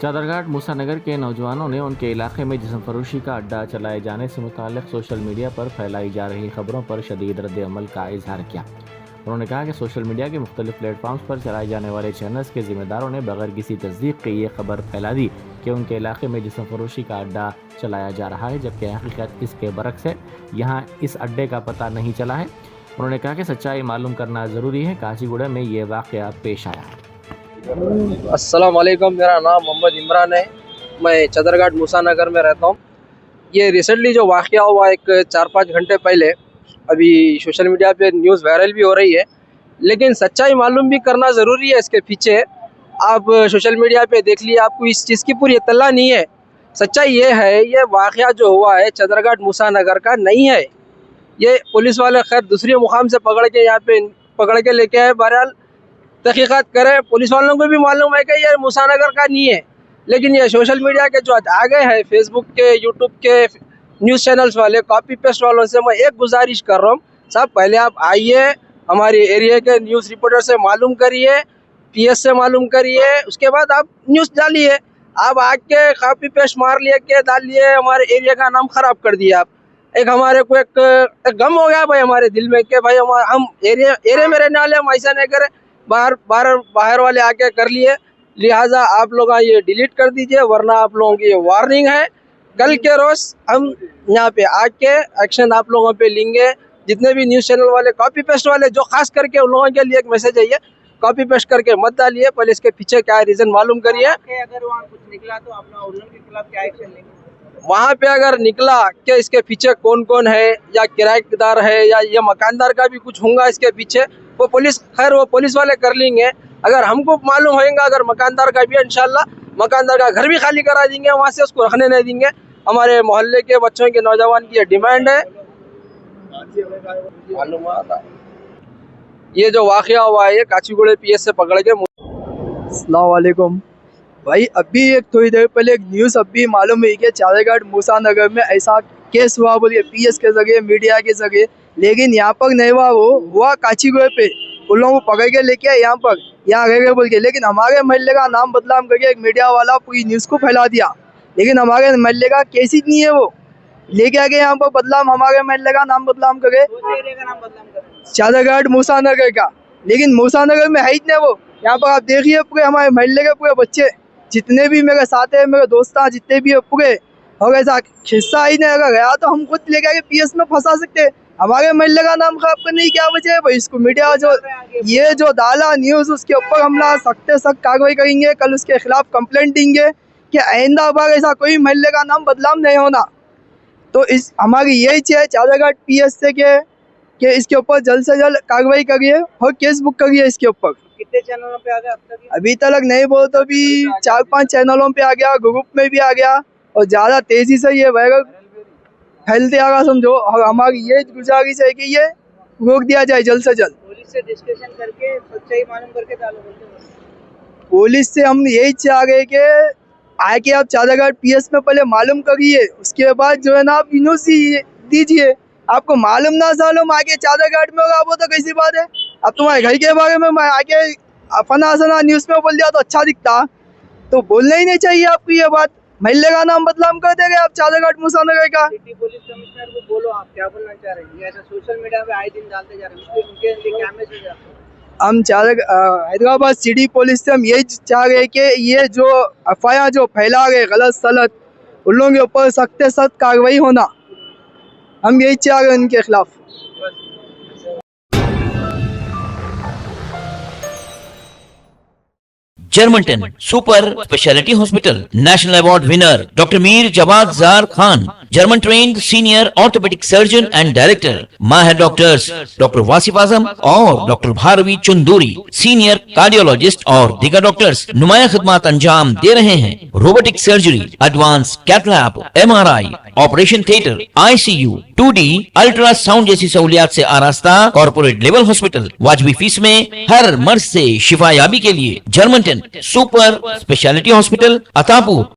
चादरघाट मूसानगर के नौजवानों ने उनके इलाके में जिस्म फरोशी का अड्डा चलाए जाने से मुताल्लिक़ सोशल मीडिया पर फैलाई जा रही खबरों पर शदीद रद्द-ए-अमल का इजहार किया। उन्होंने कहा कि सोशल मीडिया के मुख्तलिफ प्लेटफॉर्म्स पर चलाए जाने वाले चैनल्स के जिम्मेदारों ने बगैर किसी तस्दीक के ये खबर फैला दी कि उनके इलाके में जिस्म फरोशी का अड्डा चलाया जा रहा है, जबकि हकीकत इसके बरक्स है। यहाँ इस अड्डे का पता नहीं चला है। उन्होंने कहा कि सच्चाई मालूम करना ज़रूरी है। काचीगुड़ा में ये वाक़या पेश आया है। अस्सलाम वालेकुम, मेरा नाम मोहम्मद इमरान है। मैं चादरघाट मूसानगर में रहता हूँ। ये रिसेंटली जो वाक़या हुआ एक 4-5 घंटे पहले, अभी सोशल मीडिया पे न्यूज़ वायरल भी हो रही है, लेकिन सच्चाई मालूम भी करना ज़रूरी है। इसके पीछे आप सोशल मीडिया पे देख लिए, आपको इस चीज़ की पूरी इत्तला नहीं है। सच्चाई ये है, ये वाक़या जो हुआ है चादरघाट मूसानगर का नहीं है। ये पुलिस वाले खैर दूसरी मुकाम से पकड़ के यहाँ पे पकड़ के लेके आए। बहरहाल तहकीकात करें, पुलिस वालों को भी मालूम है कि ये मूसानगर का नहीं है, लेकिन ये सोशल मीडिया के जो आगे हैं, फेसबुक के, यूट्यूब के न्यूज़ चैनल्स वाले, कॉपी पेस्ट वालों से मैं एक गुजारिश कर रहा हूँ, साहब पहले आप आइए, हमारे एरिया के न्यूज़ रिपोर्टर से मालूम करिए, पीएस से मालूम करिए, उसके बाद आप न्यूज़ डालिए। आप आके कॉपी पेस्ट मार लिए के डाल लिए, हमारे एरिया का नाम ख़राब कर दिया आप। एक हमारे को एक गम हो गया भाई हमारे दिल में कि भाई हम एरिया में रहने वाले, हम ऐसा नहीं करें, बाहर वाले आके कर लिए। लिहाजा आप लोग ये डिलीट कर दीजिए, वरना आप लोगों की ये वार्निंग है। कल के रोज़ हम यहाँ पे आके एक्शन आप लोगों पे लेंगे। जितने भी न्यूज़ चैनल वाले कॉपी पेस्ट वाले, जो खास करके उन लोगों के लिए एक मैसेज है, ये कॉपी पेस्ट करके मत डालिए, पहले इसके पीछे क्या रीज़न मालूम करिए। अगर वहाँ कुछ निकला तो अपना उल्लंघन के खिलाफ क्या एक्शन लेंगे? वहाँ पे अगर निकला कि इसके पीछे कौन कौन है, या किराएदार है, या ये मकानदार का भी कुछ होगा इसके पीछे, वो पुलिस वाले कर लेंगे। अगर हमको मालूम होगा, अगर मकानदार का भी, इंशाल्लाह मकानदार का घर भी खाली करा देंगे, वहाँ से उसको रखने नहीं देंगे। हमारे मोहल्ले के बच्चों के, नौजवान की ये डिमांड है। ये जो वाक़या हुआ है, ये काचीगुड़े पीएस से पकड़ के। अस्सलाम वालेकुम भाई, अभी एक थोड़ी देर पहले एक न्यूज़ अभी मालूम हुई कि चादरघाट मूसानगर में ऐसा केस हुआ, बोलिए पीएस के जरिए, मीडिया के जरिए, लेकिन यहाँ पर नहीं हुआ। वो हुआ काचीगुड़े पे, उन लोगों को पकड़ के लेके आए यहाँ रह गए बोल के, लेकिन हमारे महल्ले का नाम बदनाम करके एक मीडिया वाला पूरी न्यूज़ को फैला दिया। लेकिन हमारे महल्ले का केस ही नहीं है, वो लेके आगे यहाँ पर बदनाम, हमारे महल्ले का नाम बदनाम करे, चादरघाट मूसानगर का। लेकिन मूसानगर में है ही नहीं वो। यहाँ पर आप देखिए, पूरे हमारे महल्ले के पूरे बच्चे जितने भी मेरे साथ है, मेरे दोस्त जितने भी है पूरे, और ऐसा हिस्सा ही नहीं अगर गया तो हम खुद लेके आके पीएस में फंसा सकते हैं। हमारे महल्ले का नाम खराब करने की क्या वजह है भाई? इसको मीडिया जो डाला न्यूज़, उसके ऊपर हम सख्त कार्रवाई करेंगे। कल उसके खिलाफ कंप्लेंट देंगे कि आइंदा बार ऐसा कोई महल्ले का नाम बदनाम नहीं होना। तो हमारी यही चाहिए चादरघाट पीएस से कि इसके ऊपर जल्द से जल्द कार्रवाई करिए और केस बुक करिए इसके ऊपर। कितने चैनलों पे आ गया अब तक? अभी तक नहीं बोल तो भी 4-5 चैनलों पे आ गया, ग्रुप में भी आ गया, और ज़्यादा तेज़ी से ये वायरल फैलते आ गया समझो। और हमारी ये गुजारिश है कि ये रोक दिया जाए जल्द से जल्द। पुलिस से डिस्कशन करके सच्चाई मालूम करके डालो बोलते हैं। पुलिस से हम यही चाह रहे कि आके आप चादरघाट पीएस में पहले मालूम करिए, उसके बाद जो है ना आप न्यूज़ दीजिए। आपको मालूम ना सालूम आके चादरघाट में होगा, वो तो कैसी बात है। अब तुम्हारे घर के बारे में मैं आके फना सना न्यूज़ में बोल दिया तो अच्छा दिखता, तो बोलना ही नहीं चाहिए आपको ये बात। महल्ले का नाम बदनाम कर देंगे आप चादरघाट मूसानगर का। सिटी पुलिस कमिश्नर को बोलो, आप क्या बोलना चाह रहे हैं? ये ऐसा सोशल मीडिया पे आए दिन डालते जा रहे हैं, उनके लिए क्या मैसेज है? हम हैदराबाद सिटी पुलिस से हम यही चाह रहे हैं कि ये जो अफवाह जो फैला रहे गलत सलत, उन लोगों के ऊपर सख्त से सख्त कार्रवाई होना, हम यही चाह रहे हैं उनके खिलाफ। Germanton super speciality hospital, national award winner doctor Mir Jawad Zar Khan, German trained senior orthopaedic surgeon and director, माहिर डॉक्टर्स डॉक्टर वासिफ आजम और doctor Bharvi Chanduri, senior cardiologist और दीगर डॉक्टर्स नुमाया खिदमत अंजाम दे रहे हैं। Robotic surgery, advance cath lab, MRI, operation theatre, ICU, 2D ultrasound जैसी सहूलियात से आरास्ता कॉर्पोरेट लेवल हॉस्पिटल। वाजबी फीस में हर मर्ज से शिफायाबी के लिए Germanton super speciality hospital, Attapur.